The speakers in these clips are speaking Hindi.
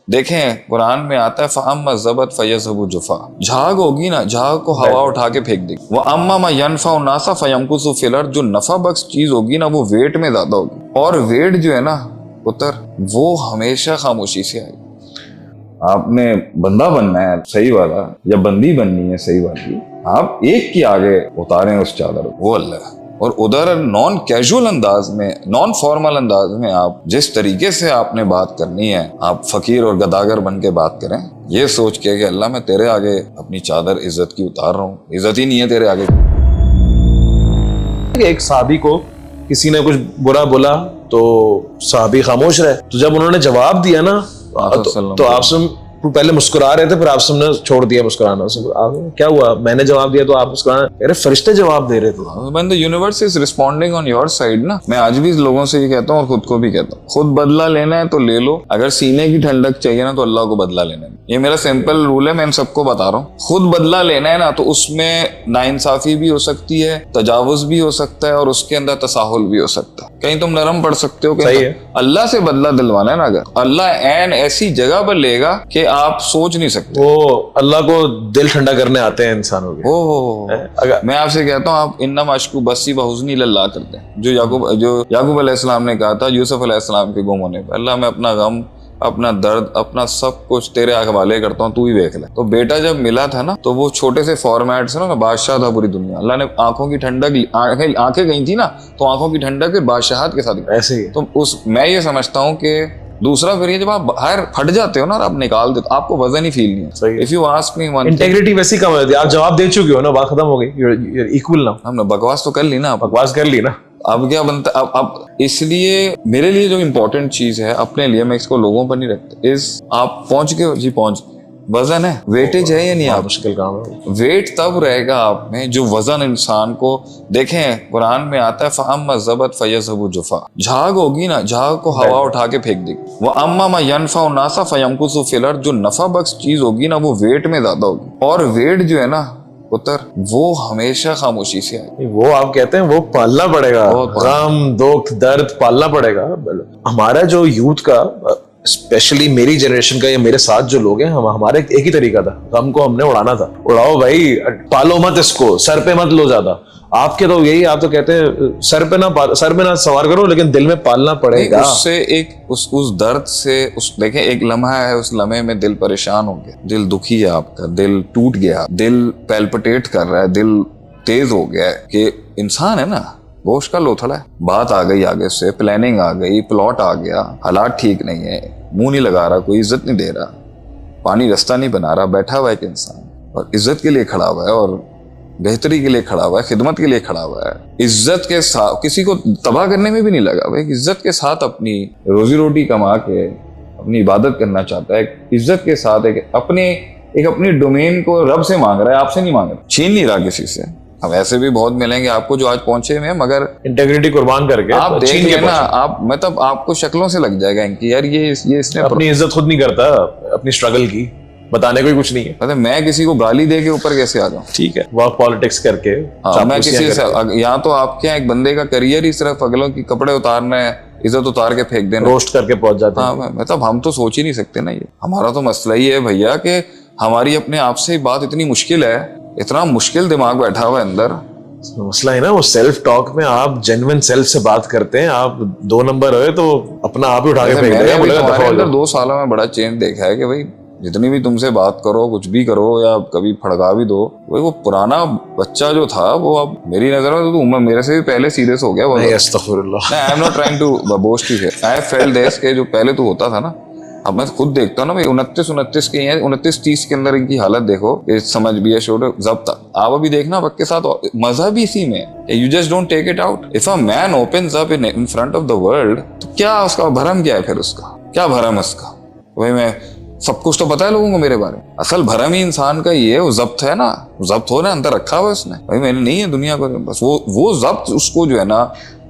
देखें कुरान में आता है फ़अम्मा ज़बत फ़यज़हबु जुफ़ा, झाग होगी ना, झाग को हवा उठा के फेंक देगी। वो अम्मा मा यनफ़अु नासा फ़यमकुसु फ़िल अर्ज़, जो नफ़ा बख्श चीज होगी ना वो वेट में ज्यादा होगी, और वेट जो है ना पुत्र वो हमेशा खामोशी से आएगी। आपने बंदा बनना है सही वाला या बंदी बननी है सही वाली, आप एक के आगे उतारें उस चादर, वो अल्लाह। और उधर नॉन कैजुअल अंदाज में, नॉन फॉर्मल अंदाज में आप जिस तरीके से आपने बात करनी है, आप फकीर और गदागर बन के बात करें, ये सोच के कि अल्लाह मैं तेरे आगे अपनी चादर इज्जत की उतार रहा हूँ, इज्जत ही नहीं है तेरे आगे। एक सहाबी को किसी ने कुछ बुरा बोला तो सहाबी खामोश रहे, तो जब उन्होंने जवाब दिया ना तो आप सब पहले मुस्कुरा रहे थे, फिर आप सबने छोड़ दिया मुस्कुराना। क्या हुआ, मैंने जवाब दिया तो आप मुस्कुराना? अरे फरिश्ते जवाब दे रहे थे। When the universe is responding on your side ना, मैं आज भी लोगों से ये कहता हूँ और खुद को भी कहता हूँ, खुद बदला लेना है तो ले लो, अगर सीने की ठंडक चाहिए ना तो अल्लाह को बदला लेना है। ये मेरा सिंपल रूल है, मैं इन सबको बता रहा हूँ। खुद बदला लेना है ना तो उसमें नाइंसाफी भी हो सकती है, तजावुज भी हो सकता है और उसके अंदर तसाहुल भी हो सकता है। कहीं तुम नरम पड़ सकते हो, कहीं अल्लाह से बदला दिलवाना है ना, अगर अल्लाह ऐन ऐसी जगह पर लेगा कि आप सोच नहीं सकते। वो अल्लाह को दिल ठंडा करने आते हैं इंसानों के। मैं आपसे कहता हूँ आप इन्ना माशकू बस्सी बहुज़नी लल्लाह करते हैं, जो याकूब अलैहिस्सलाम ने कहा था यूसुफ अलैहिस्सलाम के गुम होने पर, अल्लाह मैं अपना गम, अपना दर्द, अपना सब कुछ तेरे हवाले करता हूँ, तू ही देख ले। तो बेटा जब मिला था ना तो वो छोटे से फॉर्मेट से ना बादशाह था पूरी दुनिया, अल्लाह ने आंखों की ठंडक, आंखें गई थी ना तो आंखों की ठंडक फिर बादशाहत के साथ ऐसे ही। तो मैं ये समझता हूँ कि दूसरा फिर ये जब आप बाहर फट जाते हो ना और आप निकाल देते हो, आपको वजन ही फील नहीं है। If you ask me one, integrity वैसी कम है, आप जवाब दे चुके हो ना, बात खत्म हो गई, यू आर इक्वल नाउ। हमने बकवास तो कर ली ना, बकवास कर ली ना, अब क्या बनता अब इसलिए मेरे लिए जो इम्पोर्टेंट चीज है अपने लिए, मैं इसको लोगों पर नहीं रखता, इस आप पहुंच गए जी, पहुंच वजन है, वेटेज है या नहीं, आप मुश्किल काम है। वेट तब रहेगा आप में जो वजन इंसान को, देखें कुरान में आता है फ़अम्मा ज़बत फ़यज़हबु जुफ़ा, झाग होगी ना, झाग को हवा उठा के फेंक देगी। वो अम्मा मा यनफ़अु नासा फ़यमकुसु फ़िल अर्ज़, जो नफ़ा बख्श चीज होगी ना वो वेट में ज्यादा होगी, और वेट जो है ना पुत्र वो हमेशा खामोशी से आए। वो आप कहते हैं वो पालना पड़ेगा, गम दुख दर्द पालना पड़ेगा। हमारा जो यूथ का, स्पेशली मेरी जनरेशन का या मेरे साथ जो लोग हैं, हमारे एक ही तरीका था, गम को हमने उड़ाना था। उड़ाओ भाई, पालो मत इसको, सर पे मत लो ज्यादा। आपके तो यही, आप तो कहते हैं सर पे ना सवार करो, लेकिन दिल में पालना पड़ेगा। उससे एक उस दर्द से देखें एक लम्हा है, उस लम्हे में दिल परेशान हो गया, दिल दुखी है आपका, दिल टूट गया, दिल पैल्पिटेट कर रहा है, दिल तेज हो गया है कि इंसान है ना गोश्त का लोथड़ा है। बात आ गई आगे से, प्लानिंग आ गई, प्लॉट आ गया, हालात ठीक नहीं है, मुंह नहीं लगा रहा, कोई इज्जत नहीं दे रहा, पानी रास्ता नहीं बना रहा, बैठा हुआ है एक इंसान और इज्जत के लिए खड़ा हुआ है और बेहतरी के लिए खड़ा हुआ है, खिदमत के लिए खड़ा हुआ है, इज्जत के साथ, किसी को तबाह करने में भी नहीं लगा भाई, इज्जत के साथ अपनी रोजी रोटी कमा के अपनी इबादत करना चाहता है, इज्जत के साथ एक अपनी डोमेन को रब से मांग रहा है, आपसे नहीं मांग रहा, छीन नहीं रहा किसी से। अब ऐसे भी बहुत मिलेंगे आपको जो आज पहुंचे हुए हैं, मगर इंटेग्रिटी कुर्बान करके आप देखेंगे ना, आप मतलब आपको शक्लों से लग जाएगा इनकी, यार ये इसने अपनी इज्जत खुद नहीं करता, अपनी स्ट्रगल की बताने को कुछ नहीं है। मतलब मैं किसी को गाली दे के ऊपर कैसे आ जाऊं? ठीक है, वर्क पॉलिटिक्स करके। हाँ, मैं किसी से यहाँ तो आपके यहाँ एक बंदे का करियर ही सिर्फ अगलों की कपड़े उतारना है, इज्जत उतार के फेंक देना, रोस्ट करके पहुंच जाते हैं। हाँ, मतलब हम तो सोच ही नहीं सकते ना। ये हमारा तो मसला ही है भैया कि हमारी अपने आप से बात इतनी मुश्किल है, इतना मुश्किल दिमाग बैठा हुआ है अंदर। मसला है ना वो सेल्फ टॉक में, आप जेन्युइन सेल्फ से बात करते हैं, आप 2 नंबर हो तो अपना आप ही उठा के फेंक देगा। मैंने अंदर 2 सालों में बड़ा चेंज देखा है कि भाई जितनी भी तुमसे बात करो, कुछ भी करो या कभी फड़का भी दो, वो पुराना बच्चा जो था वो अब मेरी नजर में तो उम्र मेरे से भी पहले सीरियस हो गया। अस्तगफिरुल्लाह, I am not trying to boast you here, I felt this के जो पहले तो होता था ना, अब मैं खुद देखता हूँ ना भाई 29 के हैं, 29-30 के अंदर इनकी हालत देखो, समझ भी है, शोर जब्त। आप अभी देखना वक्त के साथ मजा भी इसी में, you just don't take it out. If a man opens up in front of the world, तो क्या उसका भरम क्या है, फिर उसका क्या भरम है उसका? भाई मैं सब कुछ तो पता है लोगों को मेरे बारे में, असल भरम ही इंसान का ये है, वो जब्त है ना, जब्त हो ना अंदर रखा हुआ उसने, भाई मैंने नहीं है दुनिया को, बस वो जब्त उसको जो है ना।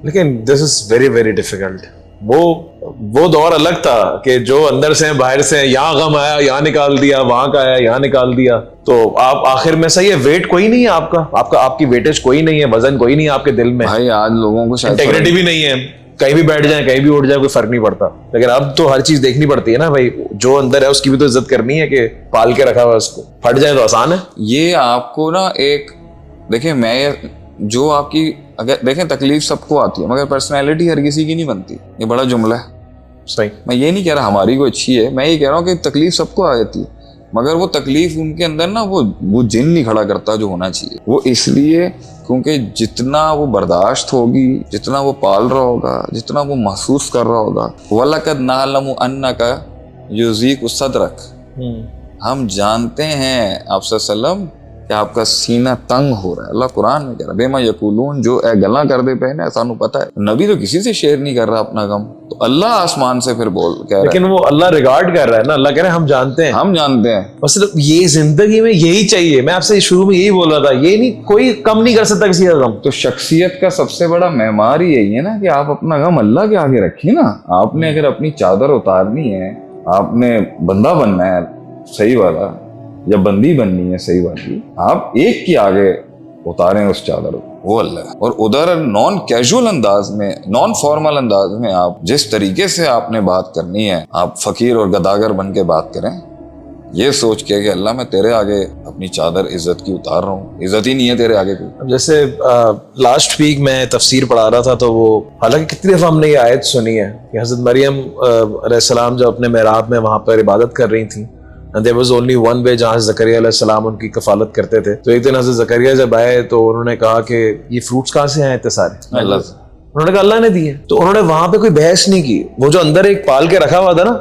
लेकिन this is very very difficult. वो दौर अलग था कि जो अंदर से बाहर से, यहाँ गम आया यहाँ निकाल दिया, वहां का आया यहाँ निकाल दिया, तो आप आखिर में सही है, वेट कोई नहीं है आपकी वेटेज कोई नहीं है, वजन कोई नहीं है आपके दिल में। भाई आज लोगों को शायद इंटेग्रिटी भी नहीं है, कहीं भी बैठ जाए, कहीं भी उठ जाए, कोई फर्क नहीं पड़ता। लेकिन अब तो हर चीज देखनी पड़ती है ना भाई, जो अंदर है उसकी भी तो इज्जत करनी है कि पाल के रखा हुआ है उसको, फट जाए तो आसान है। ये आपको ना एक देखिए, मैं जो आपकी अगर देखें, तकलीफ सबको आती है मगर पर्सनैलिटी हर किसी की नहीं बनती। ये बड़ा जुमला है। सही। मैं ये नहीं कह रहा हमारी को अच्छी है, मैं ये कह रहा हूँ कि तकलीफ सबको आ जाती है मगर वो तकलीफ उनके अंदर ना वो जिन नहीं खड़ा करता जो होना चाहिए। वो इसलिए क्योंकि जितना वो बर्दाश्त होगी, जितना वो पाल रहा होगा, जितना वो महसूस कर रहा होगा, वलकद नालमु अन्नका युज़ीकु सदरक, हम जानते हैं आप सल्लम कि आपका सीना तंग हो रहा है। अल्लाह कुरान में कह रहा है बेमा यकूलून, जो ए गला कर दे पे ना, सानू पता है। नबी तो किसी से शेयर नहीं कर रहा अपना गम, तो अल्लाह आसमान से फिर बोल कह रहा है। लेकिन वो अल्लाह रिगार्ड कर रहा है ना, अल्लाह कह रहा है हम जानते हैं, हम जानते हैं। बस सिर्फ ये जिंदगी में यही चाहिए। मैं आपसे शुरू में यही बोल रहा था, ये नहीं, कोई कम नहीं कर सकता किसी का गम। तो शख्सियत का सबसे बड़ा मेमार यही है ना कि आप अपना गम अल्लाह के आगे रखिए ना। आपने अगर अपनी चादर उतारनी है, आपने बंदा बनना है सही वाला या बंदी बननी है सही वाली, आप एक के आगे उतारें उस चादर को, वो अल्लाह है। और उधर नॉन कैजुअल अंदाज में, नॉन फॉर्मल अंदाज में आप जिस तरीके से आपने बात करनी है, आप फकीर और गदागर बन के बात करें, ये सोच के कि अल्लाह मैं तेरे आगे अपनी चादर इज्जत की उतार रहा हूँ, इज्जत ही नहीं है तेरे आगे कोई। जैसे लास्ट वीक मैं तफसीर पढ़ा रहा था, तो वो हालांकि कितनी दफा हमने ये आयत सुनी है कि हजरत मरियम अलैहिस्सलाम जब अपने मेहराब में वहां पर इबादत कर रही थी, there was only one way जहाँ ज़करिया अलैहिस्सलाम उनकी कफालत करते थे। तो एक दिन हजरत ज़करिया जब आए तो उन्होंने कहा कि ये फ्रूट्स कहाँ से आए इतने सारे? अल्लाह। उन्होंने कहा अल्लाह ने दिए। तो उन्होंने वहां पे कोई बहस नहीं की, वो जो अंदर एक पाल के रखा हुआ था ना,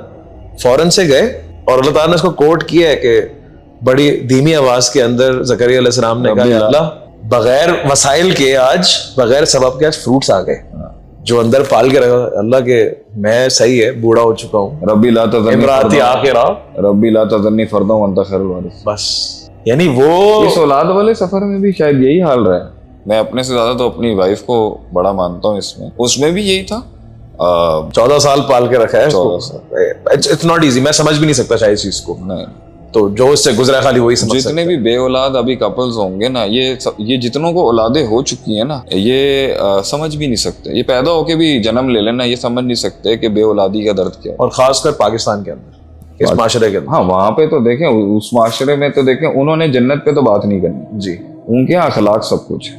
फौरन से गए और अल्लाह ताला ने उसको कोट किया है कि बड़ी धीमी आवाज के अंदर ज़करिया अलैहिस्सलाम ने कहा अल्लाह बगैर वसाइल के, आज बगैर सबब के आज फ्रूट्स आ गए जो अंदर पाल के रखा। अल्लाह के मैं सही है, बूढ़ा हो चुका हूँ, रब्बी ला तज़न्नी इमराती आखिरा, रब्बी ला तज़न्नी फर्दा व अंता खैरुल वारिस। बस यानी वो इस औलाद वाले सफर में भी शायद यही हाल रहा है। मैं अपने से ज्यादा तो अपनी वाइफ को बड़ा मानता हूँ इसमें, उसमें भी यही था। 14 साल पाल के रखा है। 14 साल। इट्स नॉट इजी, मैं समझ भी नहीं सकता शायद इस चीज को। नहीं, तो जो उससे गुजरा खाली वही समझ सकता जितने भी बे औलाद अभी कपल्स होंगे ना, ये जितनों को औलादे हो चुकी है ना, ये समझ भी नहीं सकते। ये पैदा होके भी जन्म ले लेना, ये समझ नहीं सकते कि बे औलादी का दर्द क्या है। और खासकर पाकिस्तान के अंदर, इस माशरे के अंदर। हाँ, वहां पे तो देखें, उस माशरे में तो देखें, उन्होंने जन्नत पे तो बात नहीं करनी जी। उनके यहाँ अखलाक सब कुछ है,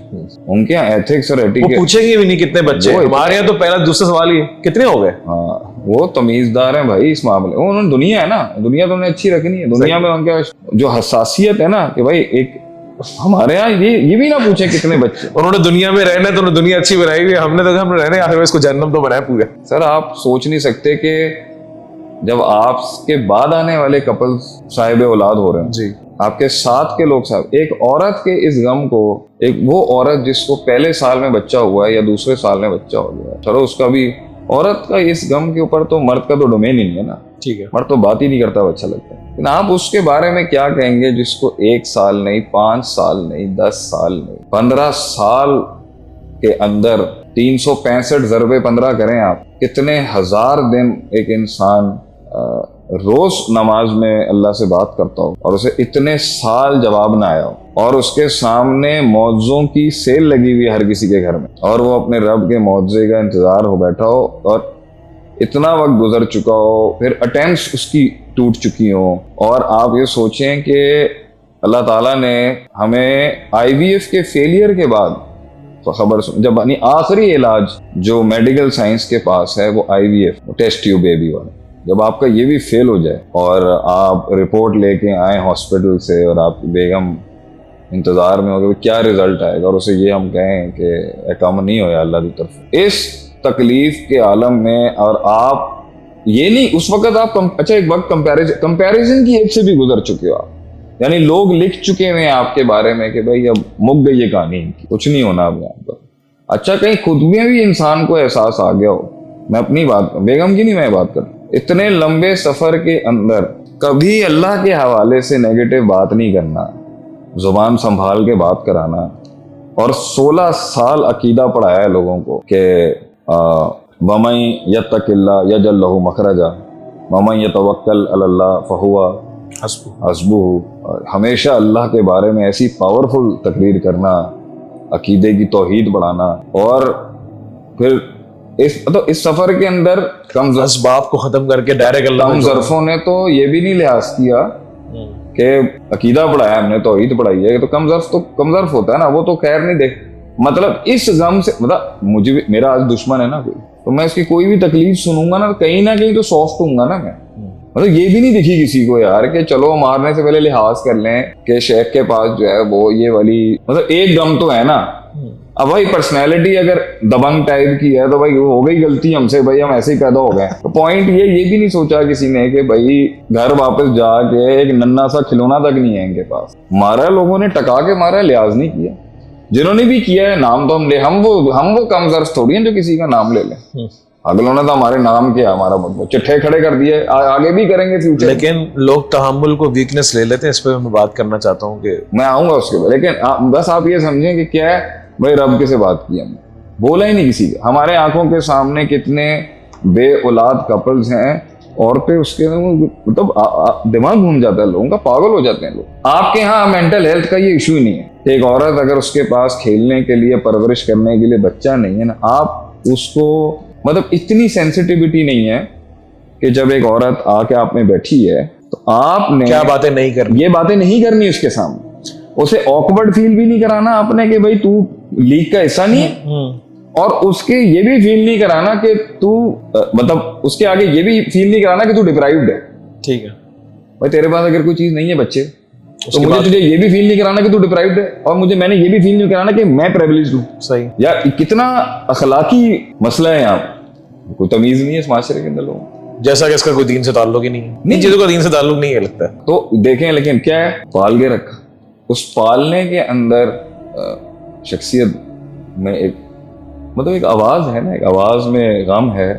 उनके यहाँ एथिक्स और वो एटिकेट। पूछेंगे भी नहीं कितने बच्चे, हमारे यहाँ तो पहला दूसरा सवाल ही कितने हो गए। हाँ, वो तमीजदार है भाई इस मामले में। उन्होंने दुनिया है ना, दुनिया तो उन्हें अच्छी रखनी है। दुनिया में उनका जो हसासियत है ना कि भाई एक हमारे यहाँ ये भी ना पूछे कितने बच्चे। उन्होंने दुनिया में रहना है तो उन्होंने दुनिया अच्छी बनाई हुई है, हमने तो हम रहने आखिर में इसको जन्नत तो बनाया पूरा। सर आप सोच नहीं सकते कि जब आपके बाद आने वाले कपल साहिब औलाद हो रहे हैं जी, आपके साथ के लोग साहब, एक औरत के इस गम को, एक वो औरत जिसको पहले साल में बच्चा हुआ है या दूसरे साल में बच्चा हो गया, चलो उसका भी, औरत का इस गम के ऊपर तो मर्द का तो डोमेन ही नहीं है ना। ठीक है, मर्द तो बात ही नहीं करता, वो अच्छा लगता है। लेकिन आप उसके बारे में क्या कहेंगे जिसको 1 साल नहीं, 5 साल नहीं, 10 साल नहीं, 15 साल के अंदर 365 ज़रबे 15 करें आप, कितने हजार दिन एक इंसान रोज नमाज में अल्लाह से बात करता हो और उसे इतने साल जवाब ना आया हो, और उसके सामने मौजों की सेल लगी हुई है हर किसी के घर में, और वो अपने रब के मौजे का इंतजार हो बैठा हो, और इतना वक्त गुजर चुका हो, फिर अटेम्प्ट्स उसकी टूट चुकी हो, और आप ये सोचें कि अल्लाह ताला ने हमें IVF के फेलियर के बाद तो खबर जब आखिरी इलाज जो मेडिकल साइंस के पास है वो IVF, टेस्ट ट्यूब बेबी वाला, जब आपका ये भी फेल हो जाए और आप रिपोर्ट लेके आए हॉस्पिटल से और आपकी बेगम इंतजार में हो कि क्या रिजल्ट आएगा, और उसे ये हम कहें कि कम नहीं होया अल्लाह की तरफ, इस तकलीफ के आलम में, और आप ये नहीं उस वक्त आप अच्छा एक वक्त कंपैरिजन की एज से भी गुजर चुके हो आप, यानी लोग लिख चुके हैं आपके बारे में कि भाई अब मुक गई ये कहानी, कुछ नहीं होना अब यहाँ पर। अच्छा, कहीं खुद में भी इंसान को एहसास आ गया हो, मैं अपनी बात, बेगम की नहीं मैं बात कर, इतने लंबे सफर के अंदर कभी अल्लाह के हवाले से नेगेटिव बात नहीं करना, जुबान संभाल के बात कराना, और 16 साल अकीदा पढ़ाया है लोगों को कि वमन यत्तकिल्ला यजअल लहू मखरजा वमन यतवक्कल अलल्लाह फहुवा हस्बुहु। हमेशा अल्लाह के बारे में ऐसी पावरफुल तकरीर करना, अकीदे की तौहीद बढ़ाना, और फिर इस सफर के अंदर असबाब को खत्म करके डायरेक्ट अल्लाह कम ज़र्फ़ों ने तो ये भी नहीं लिहाज किया कि अकीदा पढ़ाया हमने, तौहीद पढ़ाई है, तो कम ज़र्फ़ होता है ना, वो तो खैर नहीं देख। मतलब इस गम से, मतलब मुझे भी, मेरा आज दुश्मन है ना कोई, तो मैं इसकी कोई भी तकलीफ सुनूंगा ना कहीं तो सॉफ्ट हूंगा ना मैं। मतलब ये भी नहीं दिखी किसी को यार कि चलो मारने से पहले लिहाज कर लें कि शेख के पास जो है वो ये वाली, मतलब एक गम तो है ना। अब भाई पर्सनैलिटी अगर दबंग टाइप की है तो भाई हो गई गलती हमसे, भाई हम ऐसे ही पैदा हो गए। तो पॉइंट ये भी नहीं सोचा किसी ने कि भाई घर वापस जाके एक नन्ना सा खिलौना तक नहीं है इनके पास, मारा लोगों ने, टका के मारा, लिहाज नहीं किया। जिन्होंने भी किया है नाम तो हम वो कम ज़र्फ़ थोड़ी हैं जो किसी का नाम ले लें। अगलों ने तो हमारे नाम किया, हमारा मतलब चिट्ठे खड़े कर दिए, आगे भी करेंगे फ्यूचर। लेकिन लोग तहम्मुल को वीकनेस ले लेते हैं, इस पर मैं बात करना चाहता हूँ कि मैं आऊंगा उसके बाद, लेकिन बस आप ये समझें कि क्या है भाई, रब के से बात की हमने, बोला ही नहीं किसी का। हमारे आंखों के सामने कितने बे औलाद कपल्स हैं, औरतें उसके मतलब दिमाग घूम जाता है लोगों का, पागल हो जाते हैं लोग। आपके यहाँ मेंटल हेल्थ का ये इशू ही नहीं है। एक औरत अगर उसके पास खेलने के लिए, परवरिश करने के लिए बच्चा नहीं है ना, आप उसको मतलब इतनी सेंसिटिविटी नहीं है कि जब एक औरत आके आप में बैठी है तो आपने क्या बातें नहीं करनी, ये बातें नहीं करनी उसके सामने, उसे ऑकवर्ड फील भी नहीं कराना आपने कि भाई तू लीग का हिस्सा नहीं है, और उसके ये भी फील नहीं कराना कि तू मतलब उसके आगे ये भी फील नहीं कराना कि तू डिप्राइव्ड है। ठीक है भाई तेरे पास अगर कोई चीज नहीं है बच्चे, तो मुझे तुझे ये भी फील नहीं कराना कि तू डिप्राइव्ड है, और मैंने ये भी फील नहीं कराना कि मैं प्रिविलेज्ड हूँ। सही यार कितना अखलाकी मसला है यहाँ, कोई तमीज नहीं है इस माशरे के अंदर लोगों को। जैसा कि इसका कोई दीन से ताल्लुक ही नहीं है, इन चीजों का दीन से ताल्लुक नहीं है लगता है। तो देखें, लेकिन क्या है, पाल के रखा, उस पालने के अंदर शख्सियत में एक मतलब एक आवाज है ना, एक आवाज में गम है,